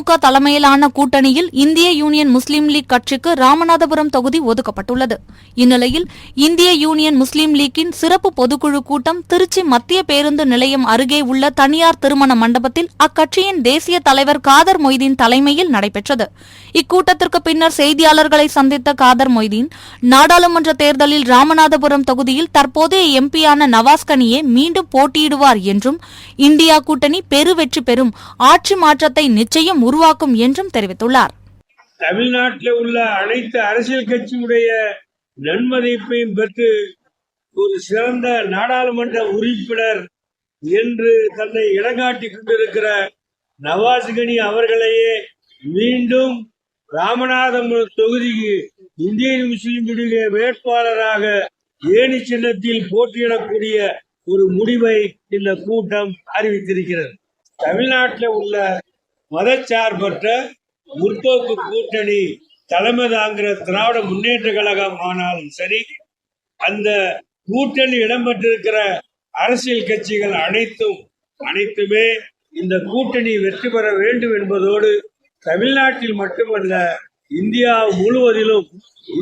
அதிமுக தலைமையிலான கூட்டணியில் இந்திய யூனியன் முஸ்லீம் லீக் கட்சிக்கு ராமநாதபுரம் தொகுதி ஒதுக்கப்பட்டுள்ளது. இந்நிலையில் இந்திய யூனியன் முஸ்லீம் லீக்கின் சிறப்பு பொதுக்குழு கூட்டம் திருச்சி மத்திய பேருந்து நிலையம் அருகே உள்ள தனியார் திருமண மண்டபத்தில் அக்கட்சியின் தேசிய தலைவர் காதர் மொய்தீன் தலைமையில் நடைபெற்றது. இக்கூட்டத்திற்கு பின்னர் செய்தியாளர்களை சந்தித்த காதர் மொய்தீன், நாடாளுமன்ற தேர்தலில் ராமநாதபுரம் தொகுதியில் தற்போதைய எம்பியான நவாஸ் கனியே மீண்டும் போட்டியிடுவார் என்றும் இந்தியா கூட்டணி பெருவெற்றி பெறும், ஆட்சி மாற்றத்தை நிச்சயம் உருவாக்கும் என்றும் தெரிவித்துள்ளார். தமிழ்நாட்டில் உள்ள அனைத்து அரசியல் கட்சியுடைய நன்மதிப்பையும் பெற்று ஒரு சிறந்த நாடாளுமன்ற உறுப்பினர் என்று தன்னை இடங்காட்டிக் கொண்டிருக்கிற நவாஸ் கனி அவர்களையே மீண்டும் ராமநாதபுரம் தொகுதிக்கு இந்திய முஸ்லிம் லீக் வேட்பாளராக ஏணி சின்னத்தில் போட்டியிடக்கூடிய ஒரு முடிவை இந்த கூட்டம் அறிவித்திருக்கிறது. தமிழ்நாட்டில் உள்ள மதச்சார்பற்ற முற்போக்கு கூட்டணி தலைமை தாங்கிற திராவிட முன்னேற்ற கழகம் ஆனாலும் சரி, அந்த கூட்டணி இடம்பெற்றிருக்கிற அரசியல் கட்சிகள் அனைத்துமே இந்த கூட்டணி வெற்றி பெற வேண்டும் என்பதோடு தமிழ்நாட்டில் மட்டுமல்ல இந்தியா முழுவதிலும்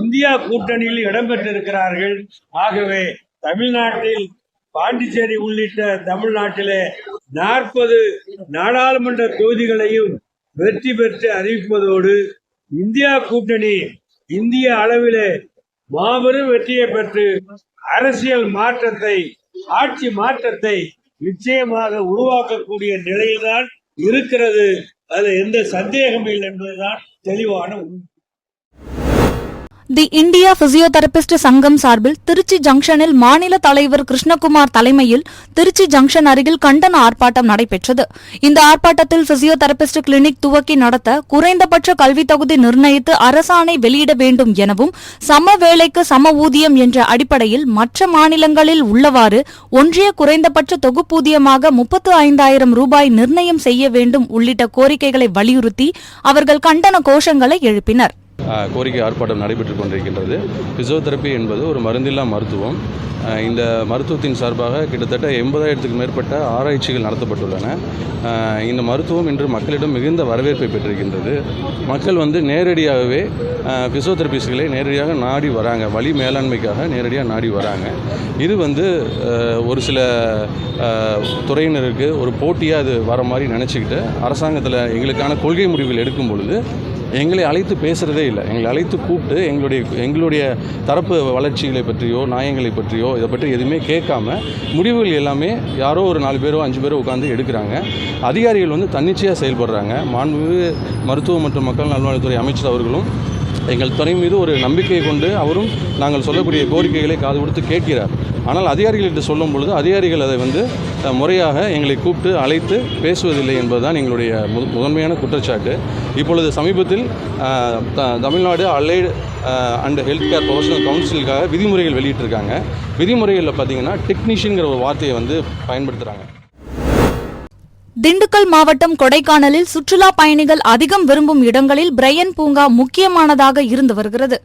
இந்தியா கூட்டணியில் இடம்பெற்றிருக்கிறார்கள். ஆகவே தமிழ்நாட்டில் பாண்டிச்சேரி உள்ளிட்ட தமிழ்நாட்டிலே 40 நாடாளுமன்ற தொகுதிகளையும் வெற்றி பெற்று அறிவிப்பதோடு இந்தியா கூட்டணி இந்திய அளவிலே மாபெரும் வெற்றியை பெற்று அரசியல் மாற்றத்தை, ஆட்சி மாற்றத்தை நிச்சயமாக உருவாக்கக்கூடிய நிலையில்தான் இருக்கிறது. அதுல எந்த சந்தேகமும் இல்லை என்பதுதான் தெளிவான உண்மை. தி இந்தியா பிசியோதெரபிஸ்ட் சங்கம் சார்பில் திருச்சி ஜங்ஷனில் மாநில தலைவர் கிருஷ்ணகுமார் தலைமையில் திருச்சி ஜங்ஷன் அருகில் கண்டன ஆர்ப்பாட்டம் நடைபெற்றது. இந்த ஆர்ப்பாட்டத்தில் பிசியோதெரபிஸ்ட் கிளினிக் துவக்கி நடத்த குறைந்தபட்ச கல்வித் தொகுதி நிர்ணயித்து அரசாணை வெளியிட வேண்டும் எனவும், சம வேலைக்கு சம ஊதியம் என்ற அடிப்படையில் மற்ற மாநிலங்களில் உள்ளவாறு ஒன்றிய குறைந்தபட்ச தொகுப்பூதியமாக 35,000 ரூபாய் நிர்ணயம் செய்ய வேண்டும் உள்ளிட்ட கோரிக்கைகளை வலியுறுத்தி அவர்கள் கண்டன கோஷங்களை எழுப்பினர். கோரிக்கை ஆர்ப்பாட்டம் நடைபெற்றுக் கொண்டிருக்கின்றது. பிசியோதெரப்பி என்பது ஒரு மருந்தில்லா மருத்துவம். இந்த மருத்துவத்தின் சார்பாக கிட்டத்தட்ட 80,000க்கும் மேற்பட்ட ஆராய்ச்சிகள் நடத்தப்பட்டுள்ளன. இந்த மருத்துவம் இன்று மக்களிடம் மிகுந்த வரவேற்பை பெற்றிருக்கின்றது. மக்கள் நேரடியாகவே பிசியோதெரபிஸ்ட்களை நேரடியாக நாடி வராங்க, வலி மேலாண்மைக்காக நேரடியாக நாடி வராங்க. இது ஒரு சில துறையினருக்கு ஒரு போட்டியாக அது வர மாதிரி நினச்சிக்கிட்டு அரசாங்கத்தில் எங்களுக்கான கொள்கை முடிவுகள் எடுக்கும் பொழுது எங்களை அழைத்து பேசுகிறதே இல்லை. எங்களை அழைத்து கூப்பிட்டு எங்களுடைய தரப்பு வளர்ச்சிகளை பற்றியோ நியாயங்களை பற்றியோ இதை பற்றி எதுவுமே கேட்காம முடிவுகள் எல்லாமே யாரோ ஒரு 4 பேரோ 5 பேரோ உட்காந்து எடுக்கிறாங்க. அதிகாரிகள் தன்னிச்சையாக செயல்படுறாங்க. மாண்புமிகு மருத்துவ மற்றும் மக்கள் நல்வாழ்வுத்துறை அமைச்சர் அவர்களும் எங்கள் துறை மீது ஒரு நம்பிக்கையை கொண்டு அவரும் நாங்கள் சொல்லக்கூடிய கோரிக்கைகளை காது கொடுத்து கேட்கிறார். ஆனால் அதிகாரிகள்கிட்ட சொல்லும் பொழுது அதிகாரிகள் அதை முறையாக எங்களை கூப்பிட்டு அழைத்து பேசுவதில்லை என்பதுதான் எங்களுடைய முதன்மையான குற்றச்சாட்டு. இப்பொழுது சமீபத்தில் Tamil Nadu allied and health care professional கவுன்சிலுக்காக விதிமுறைகள் வெளியிட்டிருக்காங்க. விதிமுறைகளில் பார்த்தீங்கன்னா டெக்னீஷியன்கிற ஒரு வார்த்தையை பயன்படுத்துகிறாங்க. திண்டுக்கல் மாவட்டம் கொடைக்கானலில் சுற்றுலா பயணிகள் அதிகம் விரும்பும் இடங்களில் பிரையன் பூங்கா முக்கியமானதாக இருந்து வருகிறது.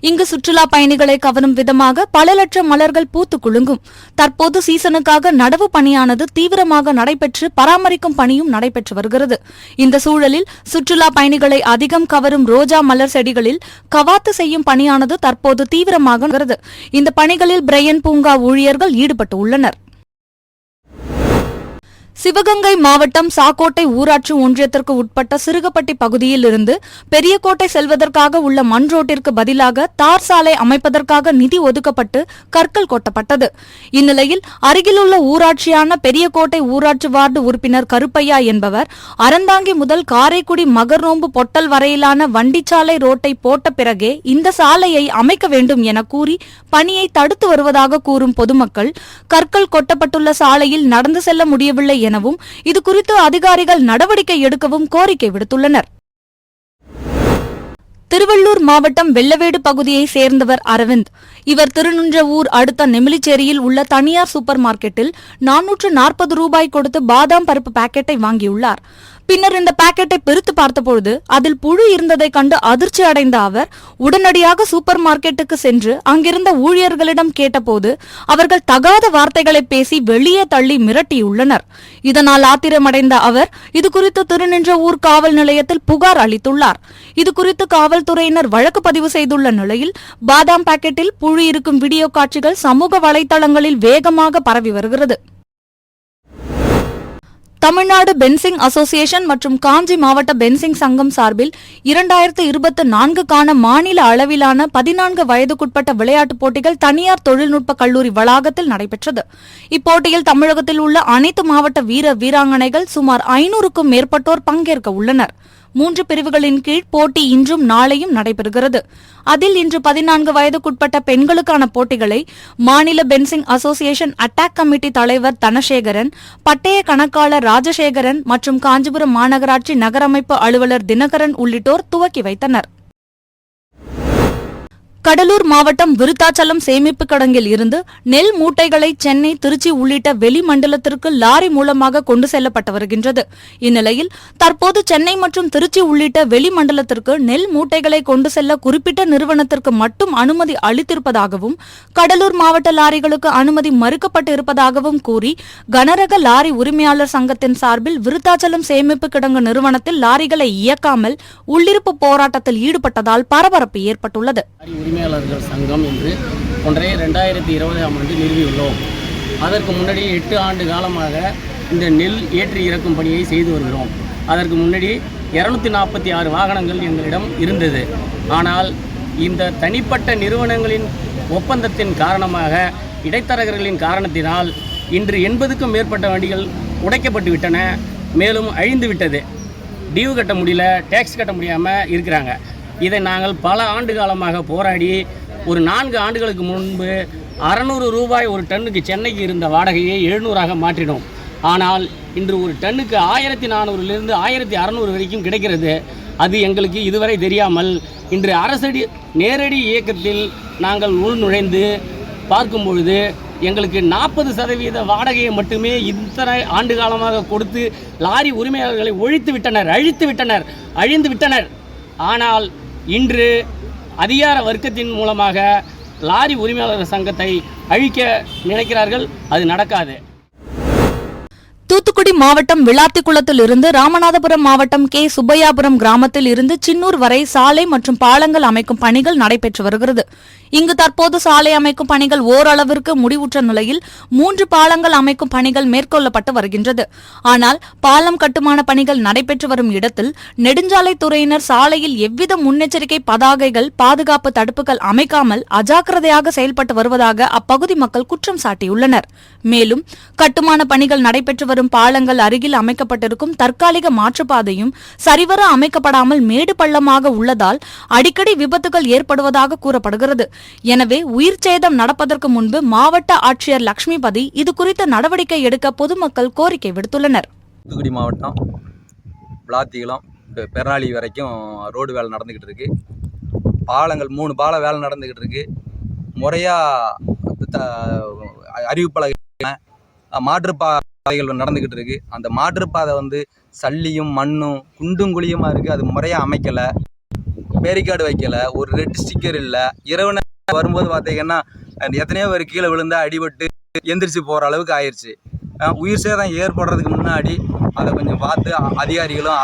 இங்கு சுற்றுலா பயணிகளை கவரும் விதமாக பல லட்சம் மலர்கள் பூத்து குலுங்கும். தற்போது சீசனுக்காக நடவு பணியானது தீவிரமாக நடைபெற்று பராமரிக்கும் பணியும் நடைபெற்று வருகிறது. இந்த சூழலில் சுற்றுலா பயணிகளை அதிகம் கவரும் ரோஜா மலர் செடிகளில் கவாத்து செய்யும் பணியானது தற்போது தீவிரமாக வருகிறது. இந்த பணிகளில் பிரையன் பூங்கா ஊழியர்கள் ஈடுபட்டு உள்ளனர். சிவகங்கை மாவட்டம் சாக்கோட்டை ஊராட்சி ஒன்றியத்திற்கு உட்பட்ட சிறுகப்பட்டி பகுதியில் இருந்து பெரியகோட்டை செல்வதற்காக உள்ள மண் ரோட்டிற்கு பதிலாக தார் சாலை அமைப்பதற்காக நிதி ஒதுக்கப்பட்டு கற்கள் கொட்டப்பட்டது. இந்நிலையில் அருகிலுள்ள ஊராட்சியான பெரியகோட்டை ஊராட்சி வார்டு உறுப்பினர் கருப்பையா என்பவர் அறந்தாங்கி முதல் காரைக்குடி மகர்நோம்பு பொட்டல் வரையிலான வண்டிச்சாலை ரோட்டை போட்ட பிறகே இந்த சாலையை அமைக்க வேண்டும் என கூறி பணியை தடுத்து வருவதாக கூறும் பொதுமக்கள் கற்கள் கொட்டப்பட்டுள்ள சாலையில் நடந்து செல்ல முடியவில்லை எனவும் இதுகுறித்து அதிகாரிகள் நடவடிக்கை எடுக்கவும் கோரிக்கை விடுத்துள்ளனர். திருவள்ளூர் மாவட்டம் வெள்ளவேடு பகுதியை சேர்ந்தவர் அரவிந்த். இவர் திருநின்றவூர் அடுத்த நெமிலிச்சேரியில் உள்ள தனியார் சூப்பர் மார்க்கெட்டில் 440 ரூபாய் கொடுத்து பாதாம் பருப்பு பாக்கெட்டை வாங்கியுள்ளார். பின்னர் இந்த பாக்கெட்டை பிரித்து பார்த்தபொழுது அதில் புழு இருந்ததை கண்டு அதிர்ச்சி அடைந்த அவர் உடனடியாக சூப்பர் மார்க்கெட்டுக்கு சென்று அங்கிருந்த ஊழியர்களிடம் கேட்டபோது அவர்கள் தகாத வார்த்தைகளை பேசி வெளியே தள்ளி மிரட்டியுள்ளனர். இதனால் ஆத்திரமடைந்த அவர் இதுகுறித்து திருநின்றவூர் காவல் நிலையத்தில் புகார் அளித்துள்ளார். இதுகுறித்து காவல்துறையினர் வழக்கு பதிவு செய்துள்ள நிலையில் பாதாம் பாக்கெட்டில் புழு இருக்கும் வீடியோ காட்சிகள் சமூக வலைதளங்களில் வேகமாக பரவி வருகிறது. தமிழ்நாடு பென்சிங் அசோசியேஷன் மற்றும் காஞ்சி மாவட்ட பென்சிங் சங்கம் சார்பில் 2024க்கான மாநில அளவிலான 14 வயதுக்குட்பட்ட விளையாட்டுப் போட்டிகள் தனியார் தொழில்நுட்ப கல்லூரி வளாகத்தில் நடைபெற்றது. இப்போட்டியில் தமிழகத்தில் உள்ள அனைத்து மாவட்ட வீராங்கனைகள் சுமார் 500க்கும் மேற்பட்டோர் பங்கேற்க உள்ளனர். 3 பிரிவுகளின் கீழ் போட்டி இன்றும் நாளையும் நடைபெறுகிறது. அதில் இன்று 14 வயதுக்குட்பட்ட பெண்களுக்கான போட்டிகளை மாநில பென்சிங் அசோசியேஷன் அட்டாக் கமிட்டி தலைவர் தனசேகரன், பட்டய கணக்காளர் ராஜசேகரன் மற்றும் காஞ்சிபுரம் மாநகராட்சி நகரமைப்பு அலுவலர் தினகரன் உள்ளிட்டோர் துவக்கி வைத்தனர். கடலூர் மாவட்டம் விருத்தாச்சலம் சேமிப்பு கிடங்கில் இருந்து நெல் மூட்டைகளை சென்னை, திருச்சி உள்ளிட்ட வெளிமண்டலத்திற்கு லாரி மூலமாக கொண்டு செல்லப்பட்டு வருகின்றது. இந்நிலையில் தற்போது சென்னை மற்றும் திருச்சி உள்ளிட்ட வெளிமண்டலத்திற்கு நெல் மூட்டைகளை கொண்டு செல்ல குறிப்பிட்ட நிறுவனத்திற்கு மட்டும் அனுமதி அளித்திருப்பதாகவும் கடலூர் மாவட்ட லாரிகளுக்கு அனுமதி மறுக்கப்பட்டு இருப்பதாகவும் கூறி கனரக லாரி உரிமையாளர் சங்கத்தின் சார்பில் விருத்தாச்சலம் சேமிப்பு கிடங்கு நிறுவனத்தில் லாரிகளை இயக்காமல் உள்ளிருப்பு போராட்டத்தில் ஈடுபட்டதால் பரபரப்பு ஏற்பட்டுள்ளது. உரிமையாளர்கள் சங்கம் என்று ஒன்றை 2020ஆம் ஆண்டு நிறுவியுள்ளோம். அதற்கு முன்னாடி 8 ஆண்டு காலமாக இந்த நெல் ஏற்றி இறக்கும் பணியை செய்து வருகிறோம். அதற்கு முன்னாடி 246 வாகனங்கள் எங்களிடம் இருந்தது. ஆனால் இந்த தனிப்பட்ட நிறுவனங்களின் ஒப்பந்தத்தின் காரணமாக, இடைத்தரகர்களின் காரணத்தினால் இன்று 80க்கும் மேற்பட்ட வண்டிகள் உடைக்கப்பட்டு விட்டன. மேலும் அழிந்து விட்டது. டியூ கட்ட முடியல, டேக்ஸ் கட்ட முடியாமல் இருக்கிறாங்க. இதை நாங்கள் பல ஆண்டு காலமாக போராடி ஒரு 4 ஆண்டுகளுக்கு முன்பு 600 ரூபாய் ஒரு டன்னுக்கு சென்னைக்கு இருந்த வாடகையை 700ஆக மாற்றினோம். ஆனால் இன்று ஒரு டன்னுக்கு 1400லிருந்து 1600 வரைக்கும் கிடைக்கிறது. அது எங்களுக்கு இதுவரை தெரியாமல் இன்று அரசடி நேரடி இயக்கத்தில் நாங்கள் உள்நுழைந்து பார்க்கும் பொழுது எங்களுக்கு 40% வாடகையை மட்டுமே இத்தனை ஆண்டு காலமாக கொடுத்து லாரி உரிமையாளர்களை அழிந்து விட்டனர். ஆனால் இன்று அதிகார வர்க்கத்தின் மூலமாக லாரி உரிமையாளர் சங்கத்தை அழிக்க நினைக்கிறார்கள். அது நடக்காது. தூத்துக்குடி மாவட்டம் விளாத்திக்குளத்தில் இருந்து ராமநாதபுரம் மாவட்டம் கே சுப்பையாபுரம் கிராமத்தில் இருந்து சின்னூர் வரை சாலை மற்றும் பாலங்கள் அமைக்கும் பணிகள் நடைபெற்று வருகிறது. இங்கு தற்போது சாலை அமைக்கும் பணிகள் ஓரளவிற்கு முடிவுற்ற நிலையில் 3 பாலங்கள் அமைக்கும் பணிகள் மேற்கொள்ளப்பட்டு வருகின்றது. ஆனால் பாலம் கட்டுமான பணிகள் நடைபெற்று வரும் இடத்தில் நெடுஞ்சாலைத்துறையினர் சாலையில் எவ்வித முன்னெச்சரிக்கை பதாகைகள், பாதுகாப்பு தடுப்புகள் அமைக்காமல் அஜாக்கிரதையாக செயல்பட்டு வருவதாக அப்பகுதி மக்கள் குற்றம் சாட்டியுள்ளனர். மேலும் கட்டுமான பணிகள் நடைபெற்று வரும் பாலங்கள் அருகில் அமைக்கப்பட்டிருக்கும் தற்காலிக மாற்றுப்பாதையும் சரிவர அமைக்கப்படாமல் மேடு பள்ளமாக உள்ளதால் அடிக்கடி விபத்துகள் ஏற்படுவதாக கூறப்படுகிறது. எனவே உயிர் சேதம் நடப்பதற்கு முன்பு மாவட்ட ஆட்சியர் லட்சுமிபதி இதுகுறித்த நடவடிக்கை எடுக்க பொதுமக்கள் கோரிக்கை விடுத்துள்ளனர். தூத்துக்குடி மாவட்டம் விளாத்திகுளம் பெருநாளி வரைக்கும் ரோடு வேலை நடந்துக்கிட்டு இருக்கு. பாலங்கள் 3 பால வேலை நடந்துக்கிட்டு இருக்கு. முறையாக அறிவிப்பலகை மாற்றுப்பாதைகள் நடந்துக்கிட்டு இருக்கு. அந்த மாற்றுப்பாதை சல்லியும் மண்ணும் குண்டும் குழியுமா இருக்குது. அது முறையாக அமைக்கலை, பேரிகார்டு வைக்கலை, ஒரு ரெட் ஸ்டிக்கர் இல்லை. இரவு நேரம் வரும்போது பார்த்தீங்கன்னா எத்தனையோ பேர் கீழே விழுந்தா அடிபட்டு எந்திரிச்சு போகிற அளவுக்கு ஆயிடுச்சு. உயிர் சேதம் ஏற்படுறதுக்கு முன்னாடி அதை கொஞ்சம் பார்த்து அதிகாரிகளும்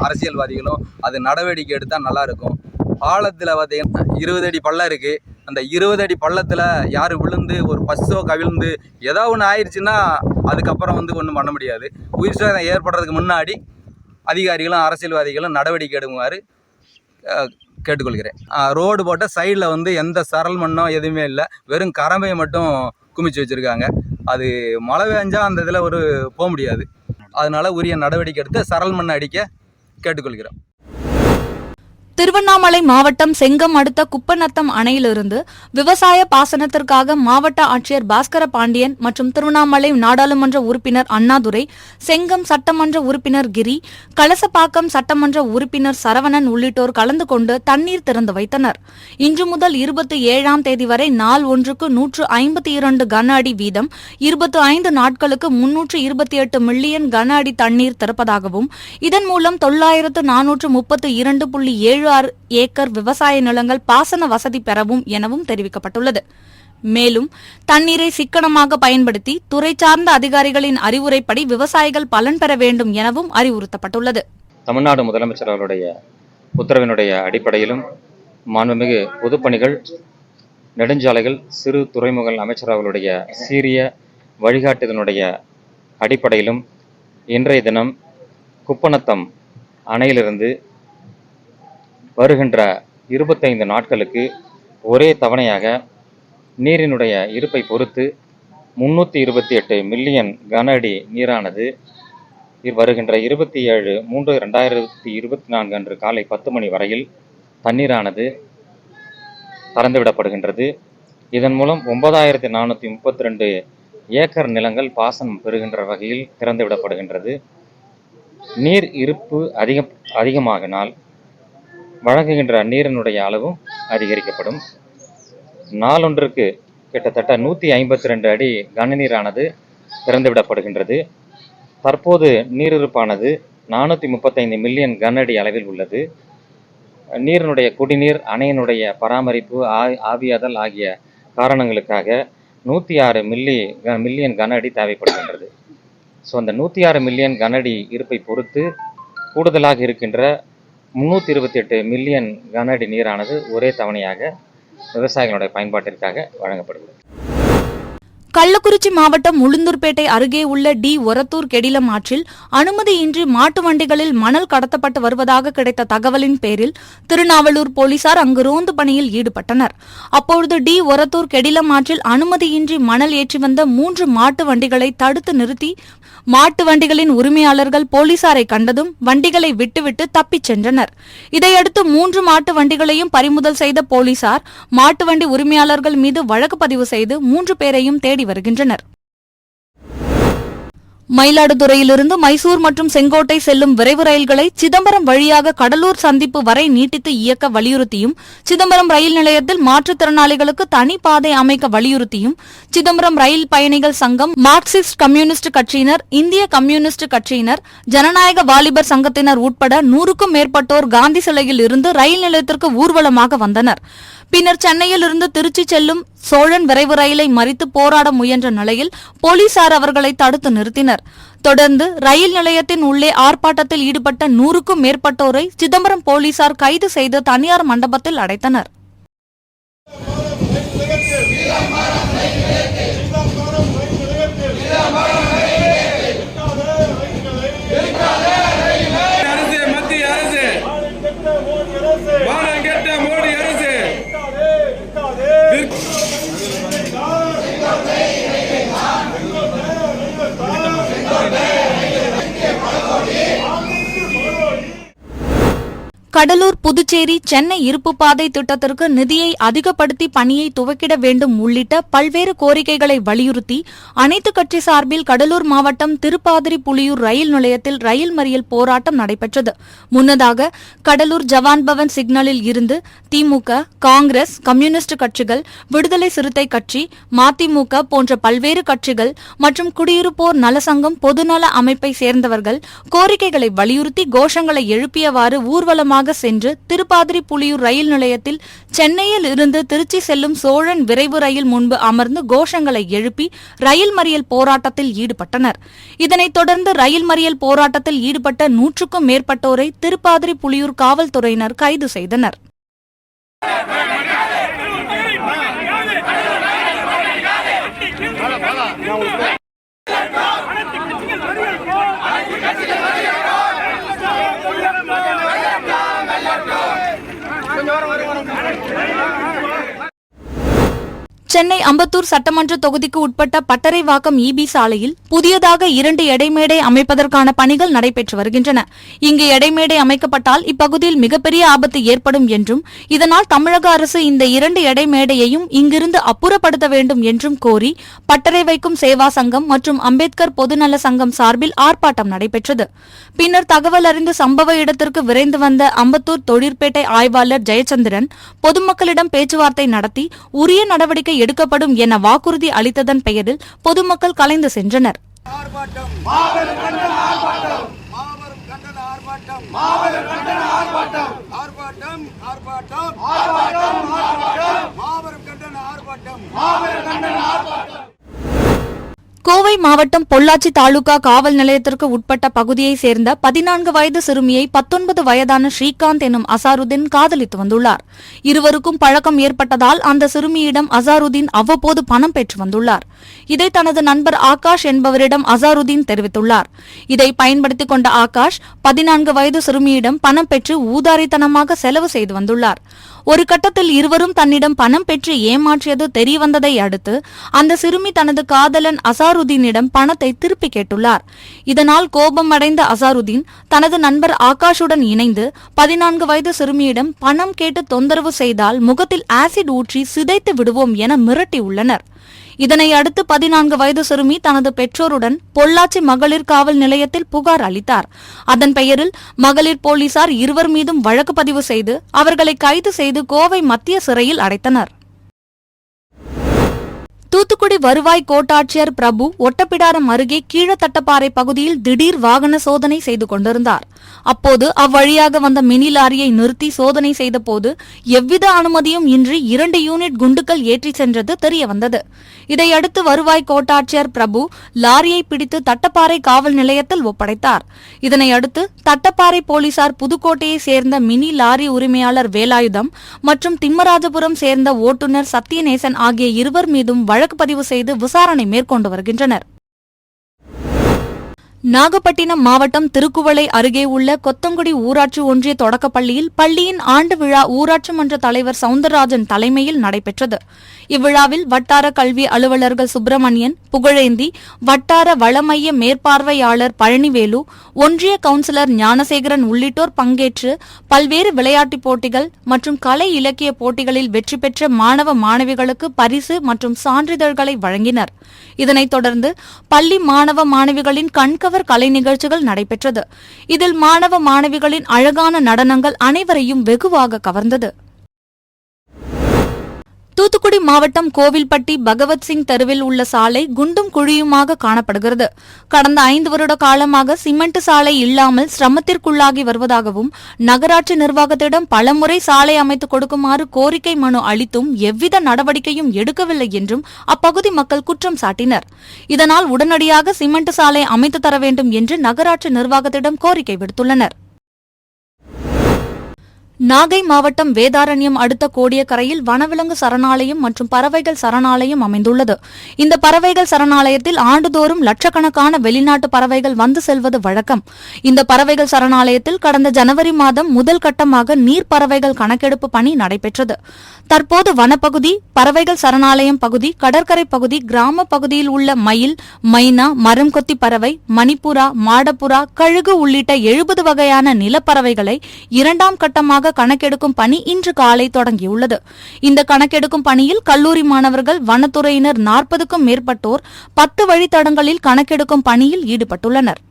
அரசியல்வாதிகளும் அது நடவடிக்கை எடுத்தால் நல்லாயிருக்கும். பாலத்தில் பார்த்தீங்கன்னா 20 அடி பள்ளம் இருக்குது. அந்த 20 அடி பள்ளத்தில் யார் விழுந்து ஒரு பஸ்ஸோ கவிழ்ந்து ஏதாவது ஒன்று ஆயிடுச்சுன்னா அதுக்கப்புறம் ஒன்றும் பண்ண முடியாது. உயிர் சேதம் ஏற்படுறதுக்கு முன்னாடி அதிகாரிகளும் அரசியல்வாதிகளும் நடவடிக்கை எடுக்குமாறு கேட்டுக்கொள்கிறேன். ரோடு போட்ட சைடில் எந்த சரல் மண்ணோ எதுவுமே இல்லை, வெறும் கரம்பையை மட்டும் குமிச்சு வச்சுருக்காங்க. அது மழை பெஞ்சா அந்த இதில் போக முடியாது. அதனால் உரிய நடவடிக்கை எடுத்து சரல் மண்ணை அடிக்க கேட்டுக்கொள்கிறோம். திருவண்ணாமலை மாவட்டம் செங்கம் அடுத்த குப்பநத்தம் அணையிலிருந்து விவசாய பாசனத்திற்காக மாவட்ட ஆட்சியர் பாஸ்கர பாண்டியன் மற்றும் திருவண்ணாமலை நாடாளுமன்ற உறுப்பினர் அண்ணாதுரை, செங்கம் சட்டமன்ற உறுப்பினர் கிரி, கலசப்பாக்கம் சட்டமன்ற உறுப்பினர் சரவணன் உள்ளிட்டோர் கலந்து கொண்டு தண்ணீர் திறந்து வைத்தனர். இன்று முதல் 27ஆம் தேதி வரை நாள் ஒன்றுக்கு 152 கன அடி வீதம் 25 நாட்களுக்கு 328 மில்லியன் கன அடி தண்ணீர் திறப்பதாகவும் இதன் மூலம் 9432.76 ஏக்கர் விவசாய நிலங்கள் பாசன வசதி பெறவும் எனவும் தெரிவிக்கப்பட்டுள்ளது. மேலும் தண்ணீரை சிக்கனமாக பயன்படுத்தி துறை சார்ந்த அதிகாரிகளின் அறிவுரைப்படி விவசாயிகள் பலன் பெற வேண்டும் எனவும் அறிவுறுத்தப்பட்டுள்ளது. தமிழ்நாடு முதலமைச்சர் அவருடைய உத்தரவினுடைய அடிப்படையிலும் மாண்புமிகு பொதுப்பணிகள், நெடுஞ்சாலைகள், சிறு துறைமுகங்கள் அமைச்சர் அவர்களுடைய சீரிய வழிகாட்டுதலினுடைய அடிப்படையிலும் இன்றைய தினம் குப்பநத்தம் அணையிலிருந்து வருகின்ற 25 நாட்களுக்கு ஒரே தவணையாக நீரினுடைய இருப்பை பொறுத்து 328 மில்லியன் கன அடி நீரானது வருகின்ற 27/3/2024 அன்று காலை 10 மணி வரையில் தண்ணீரானது திறந்துவிடப்படுகின்றது. இதன் மூலம் 9432 ஏக்கர் நிலங்கள் பாசனம் பெறுகின்ற வகையில் திறந்துவிடப்படுகின்றது. நீர் இருப்பு அதிகமாகினால் வழங்குகின்ற நீரினுடைய அளவும் அதிகரிக்கப்படும். நாளொன்றுக்கு கிட்டத்தட்ட 152 அடி கனநீரானது திறந்துவிடப்படுகின்றது. தற்போது நீரிருப்பானது 435 மில்லியன் கன அடி அளவில் உள்ளது. நீரினுடைய குடிநீர், அணையினுடைய பராமரிப்பு, ஆவியாதல் ஆகிய காரணங்களுக்காக 106 மில்லியன் கன அடி தேவைப்படுகின்றது. ஸோ அந்த 106 மில்லியன் கன அடி இருப்பை பொறுத்து கூடுதலாக இருக்கின்ற 328 மில்லியன் கன அடி நீரானது ஒரே தவணையாக விவசாயிகளுடைய பயன்பாட்டிற்காக வழங்கப்படுகிறது. கள்ளக்குறிச்சி மாவட்டம் உளுந்தூர்பேட்டை அருகே உள்ள டி ஒரத்தூர் கெடிலம் ஆற்றில் அனுமதியின்றி மாட்டு வண்டிகளில் மணல் கடத்தப்பட்டு வருவதாக கிடைத்த தகவலின் பேரில் திருநாவலூர் போலீசார் அங்கு ரோந்து பணியில் ஈடுபட்டனர். அப்பொழுது டி ஒரத்தூர் கெடிலம் ஆற்றில் அனுமதியின்றி மணல் ஏற்றி வந்த 3 மாட்டு வண்டிகளை தடுத்து நிறுத்தி மாட்டு வண்டிகளின் உரிமையாளர்கள் போலீசாரை கண்டதும் வண்டிகளை விட்டுவிட்டு தப்பிச் சென்றனர். இதையடுத்து 3 மாட்டு வண்டிகளையும் பறிமுதல் செய்த போலீசார் மாட்டு வண்டி உரிமையாளர்கள் மீது வழக்கு பதிவு செய்து 3 பேரையும் தேடி வருகின்றனர். மயிலாடுதுறையிலிருந்து மைசூர் மற்றும் செங்கோட்டை செல்லும் விரைவு ரயில்களை சிதம்பரம் வழியாக கடலூர் சந்திப்பு வரை நீட்டித்து இயக்க வலியுறுத்தியும், சிதம்பரம் ரயில் நிலையத்தில் மாற்றுத்திறனாளிகளுக்கு தனி பாதை அமைக்க வலியுறுத்தியும் சிதம்பரம் ரயில் பயணிகள் சங்கம், மார்க்சிஸ்ட் கம்யூனிஸ்ட் கட்சியினர், இந்திய கம்யூனிஸ்ட் கட்சியினர், ஜனநாயக வாலிபர் சங்கத்தினர் உட்பட 100க்கும் மேற்பட்டோர் காந்தி சிலையில் இருந்து ரயில் நிலையத்திற்கு ஊர்வலமாக வந்தனர். பின்னர் சென்னையில் இருந்து திருச்சி செல்லும் சோழன் விரைவு ரயிலை மறித்து போராட முயன்ற நிலையில் போலீசார் அவர்களை தடுத்து நிறுத்தினர். தொடர்ந்து ரயில் நிலையத்தின் உள்ளே ஆர்ப்பாட்டத்தில் ஈடுபட்ட 100க்கும் மேற்பட்டோரை சிதம்பரம் போலீசார் கைது செய்து தனியார் மண்டபத்தில் அடைத்தனர். கடலூர், புதுச்சேரி, சென்னை இருப்பு பாதை திட்டத்திற்கு நிதியை அதிகப்படுத்தி பணியை துவக்கிட வேண்டும் உள்ளிட்ட பல்வேறு கோரிக்கைகளை வலியுறுத்தி அனைத்து கட்சி சார்பில் கடலூர் மாவட்டம் திருப்பாதிரி புலியூர் ரயில் நிலையத்தில் ரயில் மறியல் போராட்டம் நடைபெற்றது. முன்னதாக கடலூர் ஜவான் பவன் சிக்னலில் இருந்து திமுக, காங்கிரஸ், கம்யூனிஸ்ட் கட்சிகள், விடுதலை சிறுத்தை கட்சி, மதிமுக போன்ற பல்வேறு கட்சிகள் மற்றும் குடியிருப்போர் நலசங்கம், பொதுநல அமைப்பை சேர்ந்தவர்கள் கோரிக்கைகளை வலியுறுத்தி கோஷங்களை எழுப்பியவாறு ஊர்வலமாக சென்று திருப்பாதிரி புலியூர் ரயில் நிலையத்தில் சென்னையில் இருந்து திருச்சி செல்லும் சோழன் விரைவு ரயில் முன்பு அமர்ந்து கோஷங்களை எழுப்பி ரயில் மறியல் போராட்டத்தில் ஈடுபட்டனர். இதனைத் தொடர்ந்து ரயில் மறியல் போராட்டத்தில் ஈடுபட்ட 100க்கும் மேற்பட்டோரை திருப்பாதிரி புலியூர் காவல்துறையினர் கைது செய்தனர். சென்னை அம்பத்தூர் சட்டமன்ற தொகுதிக்கு உட்பட்ட பட்டறைவாக்கம் இபி சாலையில் புதியதாக 2 எடைமேடை அமைப்பதற்கான பணிகள் நடைபெற்று வருகின்றன. இங்கு எடைமேடை அமைக்கப்பட்டால் இப்பகுதியில் மிகப்பெரிய ஆபத்து ஏற்படும் என்றும், இதனால் தமிழக அரசு இந்த 2 எடைமேடையையும் இங்கிருந்து அப்புறப்படுத்த வேண்டும் என்றும் கோரி பட்டறை வைக்கும் சேவா சங்கம் மற்றும் அம்பேத்கர் பொதுநல சங்கம் சார்பில் ஆர்ப்பாட்டம் நடைபெற்றது. பின்னர் தகவல் அறிந்து சம்பவ இடத்திற்கு விரைந்து வந்த அம்பத்தூர் தொழிற்பேட்டை ஆய்வாளர் ஜெயச்சந்திரன் பொதுமக்களிடம் பேச்சுவார்த்தை நடத்தி உரிய நடவடிக்கை எடுக்கப்படும் என வாக்குறுதி அளித்ததன் பெயரில் பொதுமக்கள் கலைந்து சென்றனர். கோவை மாவட்டம் பொள்ளாச்சி தாலுகா காவல் நிலையத்திற்கு உட்பட்ட பகுதியைச் சேர்ந்த 14 வயது சிறுமியை 19 வயதான ஸ்ரீகாந்த் எனும் அசாருதீன் காதலித்து வந்துள்ளார். இருவருக்கும் பழக்கம் ஏற்பட்டதால் அந்த சிறுமியிடம் அசாருதீன் அவ்வப்போது பணம் பெற்று வந்துள்ளார். இதை தனது நண்பர் ஆகாஷ் என்பவரிடம் அசாருதீன் தெரிவித்துள்ளார். இதை பயன்படுத்திக் கொண்ட ஆகாஷ் 14 வயது சிறுமியிடம் பணம் பெற்று ஊதாரித்தனமாக செலவு செய்து வந்துள்ளார். ஒரு கட்டத்தில் இருவரும் தன்னிடம் பணம் பெற்று ஏமாற்றியது தெரியவந்ததை அடுத்து அந்த சிறுமி தனது காதலன் அசாருதீனிடம் பணத்தை திருப்பி கேட்டுள்ளார். இதனால் கோபம் அடைந்த அசாருதீன் தனது நண்பர் ஆகாஷுடன் இணைந்து 14 வயது சிறுமியிடம் பணம் கேட்டு தொந்தரவு செய்தால் முகத்தில் ஆசிட் ஊற்றி சிதைத்து விடுவோம் என மிரட்டியுள்ளனர். இதனை அடுத்து 14 வயது சிறுமி தனது பெற்றோருடன் பொள்ளாச்சி மகளிர் காவல் நிலையத்தில் புகார் அளித்தார். அதன் பெயரில் மகளிர் போலீசார் இருவர் மீதும் வழக்கு பதிவு செய்து அவர்களை கைது செய்து கோவை மத்திய சிறையில் அடைத்தனர். தூத்துக்குடி வருவாய் கோட்டாட்சியர் பிரபு ஒட்டப்பிடாரம் அருகே கீழத்தட்டப்பாறை பகுதியில் திடீர் வாகன சோதனை செய்து கொண்டிருந்தார். அப்போது அவ்வழியாக வந்த மினி லாரியை நிறுத்தி சோதனை செய்தபோது எவ்வித அனுமதியும் இன்றி 2 யூனிட் குண்டுகள் ஏற்றிச் சென்றது தெரியவந்தது. இதையடுத்து வருவாய் கோட்டாட்சியர் பிரபு லாரியை பிடித்து தட்டப்பாறை காவல் நிலையத்தில் ஒப்படைத்தார். இதனையடுத்து தட்டப்பாறை போலீசார் புதுக்கோட்டையை சேர்ந்த மினி லாரி உரிமையாளர் வேலாயுதம் மற்றும் திம்மராஜபுரம் சேர்ந்த ஓட்டுநர் சத்யநேசன் ஆகிய இருவர் மீதும் வழக்கு பதிவு செய்து விசாரணை மேற்கொண்டு வருகின்றனர். நாகப்பட்டினம் மாவட்டம் திருக்குவளை அருகே உள்ள கொத்தங்குடி ஊராட்சி ஒன்றிய தொடக்கப்பள்ளியில் பள்ளியின் ஆண்டு விழா ஊராட்சி மன்ற தலைவர் சவுந்தரராஜன் தலைமையில் நடைபெற்றது. இவ்விழாவில் வட்டார கல்வி அலுவலர்கள் சுப்பிரமணியன், புகழேந்தி, வட்டார வளமைய மேற்பார்வையாளர் பழனிவேலு, ஒன்றிய கவுன்சிலர் ஞானசேகரன் உள்ளிட்டோர் பங்கேற்று பல்வேறு விளையாட்டுப் போட்டிகள் மற்றும் கலை இலக்கிய போட்டிகளில் வெற்றி பெற்ற மாணவ மாணவிகளுக்கு பரிசு மற்றும் சான்றிதழ்களை வழங்கினர். இதனைத் தொடர்ந்து பள்ளி மாணவ மாணவிகளின் கண்கவர் கலை நிகழ்ச்சிகள் நடைபெற்றது. இதில் மாணவ மாணவிகளின் அழகான நடனங்கள் அனைவரையும் வெகுவாக கவர்ந்தது. தூத்துக்குடி மாவட்டம் கோவில்பட்டி பகவத்சிங் தெருவில் உள்ள சாலை குண்டும் குழியுமாக காணப்படுகிறது. கடந்த 5 வருட காலமாக சிமெண்ட் சாலை இல்லாமல் சிரமத்திற்குள்ளாகி வருவதாகவும், நகராட்சி நிர்வாகத்திடம் பலமுறை சாலை அமைத்துக் கொடுக்குமாறு கோரிக்கை மனு அளித்தும் எவ்வித நடவடிக்கையும் எடுக்கவில்லை என்றும் அப்பகுதி மக்கள் குற்றம் சாட்டினர். இதனால் உடனடியாக சிமெண்ட் சாலை அமைத்து தர வேண்டும் என்று நகராட்சி நிர்வாகத்திடம் கோரிக்கை விடுத்துள்ளனர். நாகை மாவட்டம் வேதாரண்யம் அடுத்த கோடியக்கரையில் வனவிலங்கு சரணாலயம் மற்றும் பறவைகள் சரணாலயம் அமைந்துள்ளது. இந்த பறவைகள் சரணாலயத்தில் ஆண்டுதோறும் லட்சக்கணக்கான வெளிநாட்டு பறவைகள் வந்து செல்வது வழக்கம். இந்த பறவைகள் சரணாலயத்தில் கடந்த ஜனவரி மாதம் முதல் கட்டமாக நீர் பறவைகள் கணக்கெடுப்பு பணி நடைபெற்றது. தற்போது வனப்பகுதி, பறவைகள் சரணாலயம் பகுதி, கடற்கரை பகுதி, கிராம பகுதியில் உள்ள மயில், மைனா, மரம் கொத்தி பறவை, மணிப்புறா, மாடப்புறா, கழுகு உள்ளிட்ட 70 வகையான நிலப்பறவைகளை 2ஆம் கட்டமாக கணக்கெடுக்கும் பணி இன்று காலை தொடங்கியுள்ளது. இந்த கணக்கெடுக்கும் பணியில் கல்லூரி மாணவர்கள், வனத்துறையினர் 40க்கும் மேற்பட்டோர் 10 வழித்தடங்களில் கணக்கெடுக்கும் பணியில் ஈடுபட்டுள்ளனர்.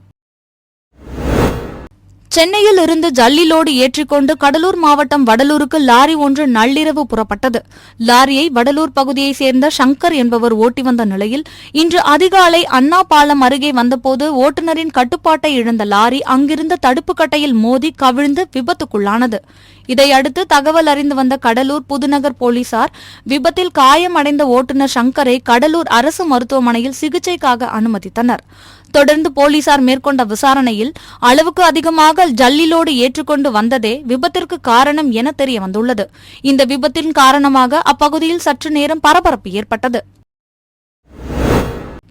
சென்னையில் இருந்து ஜல்லி லோடு ஏற்றிக்கொண்டு கடலூர் மாவட்டம் வடலூருக்கு லாரி ஒன்று நள்ளிரவு புறப்பட்டது. லாரியை வடலூர் பகுதியைச் சேர்ந்த சங்கர் என்பவர் ஓட்டி வந்த நிலையில் இன்று அதிகாலை அண்ணா பாலம் அருகே வந்தபோது ஓட்டுநரின் கட்டுப்பாட்டை இழந்த லாரி அங்கிருந்த தடுப்பு கட்டையில் மோதி கவிழ்ந்து விபத்துக்குள்ளானது. இதையடுத்து தகவல் அறிந்து வந்த கடலூர் புதுநகர் போலீசார் விபத்தில் காயமடைந்த ஓட்டுநர் சங்கரை கடலூர் அரசு மருத்துவமனையில் சிகிச்சைக்காக அனுமதித்தனர். தொடர்ந்து போலீசார் மேற்கொண்ட விசாரணையில் அளவுக்கு அதிகமாக ஜல்லி லோடு ஏற்றுக்கொண்டு வந்ததே விபத்திற்கு காரணம் என தெரியவந்துள்ளது. இந்த விபத்தின் காரணமாக அப்பகுதியில் சற்று நேரம் பரபரப்பு ஏற்பட்டது.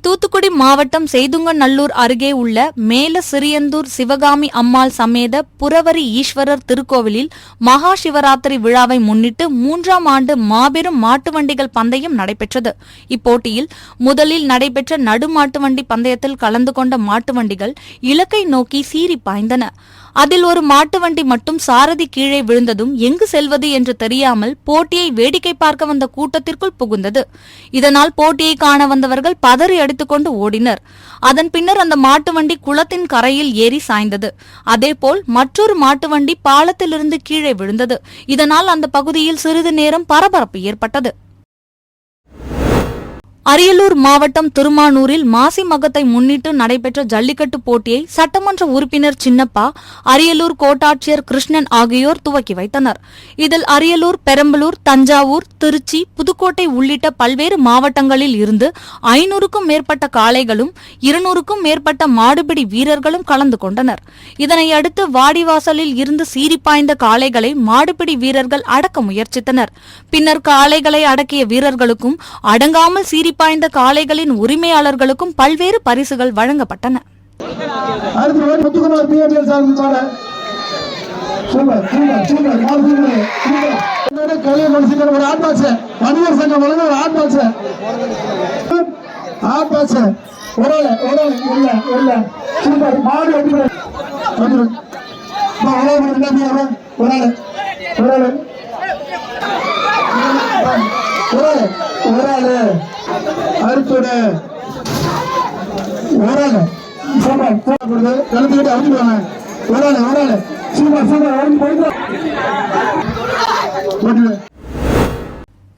தூத்துக்குடி மாவட்டம் செய்துங்கநல்லூர் அருகே உள்ள மேல சிறியந்தூர் சிவகாமி அம்மாள் சமேத புரவரி ஈஸ்வரர் திருக்கோவிலில் மகா சிவராத்திரி விழாவை முன்னிட்டு 3ஆம் ஆண்டு மாபெரும் மாட்டு வண்டிகள் பந்தயம் நடைபெற்றது. இப்போட்டியில் முதலில் நடைபெற்ற நடுமாட்டு வண்டி பந்தயத்தில் கலந்து கொண்ட மாட்டு வண்டிகள் இலக்கை நோக்கி சீறி பாய்ந்தன. அதில் ஒரு மாட்டு வண்டி மட்டும் சாரதி கீழே விழுந்ததும் எங்கு செல்வது என்று தெரியாமல் போட்டியை வேடிக்கை பார்க்க வந்த கூட்டத்திற்குள் புகுந்தது. இதனால் போட்டியை காண வந்தவர்கள் பதறி அடித்துக்கொண்டு ஓடினர். அதன் பின்னர் அந்த மாட்டு வண்டி குளத்தின் கரையில் ஏறி சாய்ந்தது. அதேபோல் மற்றொரு மாட்டு வண்டி பாலத்திலிருந்து கீழே விழுந்தது. இதனால் அந்த பகுதியில் சிறிது நேரம் பரபரப்பு ஏற்பட்டது. அரியலூர் மாவட்டம் திருமானூரில் மாசி மகத்தை முன்னிட்டு நடைபெற்ற ஜல்லிக்கட்டு போட்டியை சட்டமன்ற உறுப்பினர் சின்னப்பா, அரியலூர் கோட்டாட்சியர் கிருஷ்ணன் ஆகியோர் துவக்கி வைத்தனர். இதில் அரியலூர், பெரம்பலூர், தஞ்சாவூர், திருச்சி, புதுக்கோட்டை உள்ளிட்ட பல்வேறு மாவட்டங்களில் இருந்து 500க்கும் மேற்பட்ட காளைகளும் 200க்கும் மேற்பட்ட மாடுபிடி வீரர்களும் கலந்து கொண்டனர். இதனையடுத்து வாடிவாசலில் இருந்து சீறிப்பாய்ந்த காளைகளை மாடுபிடி வீரர்கள் அடக்க முயற்சித்தனர். பின்னர் காளைகளை அடக்கிய வீரர்களுக்கும் அடங்காமல் சீறி பாய்ந்த காளைகளின் உரிமையாளர்களுக்கும் பல்வேறு பரிசுகள் வழங்கப்பட்டன.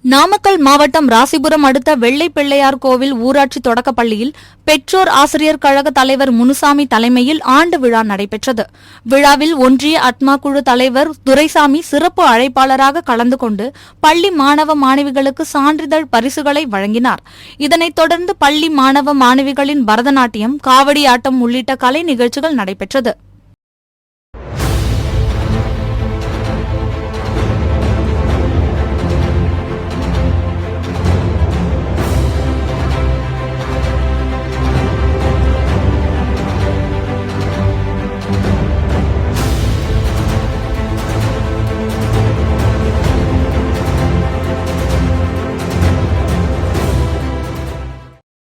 நாமக்கல் மாவட்டம் ராசிபுரம் அடுத்த வெள்ளை பிள்ளையார் கோவில் ஊராட்சி தொடக்கப்பள்ளியில் பெற்றோர் ஆசிரியர் கழக தலைவர் முனுசாமி தலைமையில் ஆண்டு விழா நடைபெற்றது. விழாவில் ஒன்றிய அட்மா குழு தலைவர் துரைசாமி சிறப்பு அழைப்பாளராக கலந்து கொண்டு பள்ளி மாணவ மாணவிகளுக்கு சான்றிதழ் பரிசுகளை வழங்கினார். இதனைத் தொடர்ந்து பள்ளி மாணவ மாணவிகளின் பரதநாட்டியம், காவடி ஆட்டம் உள்ளிட்ட கலை நிகழ்ச்சிகள் நடைபெற்றது.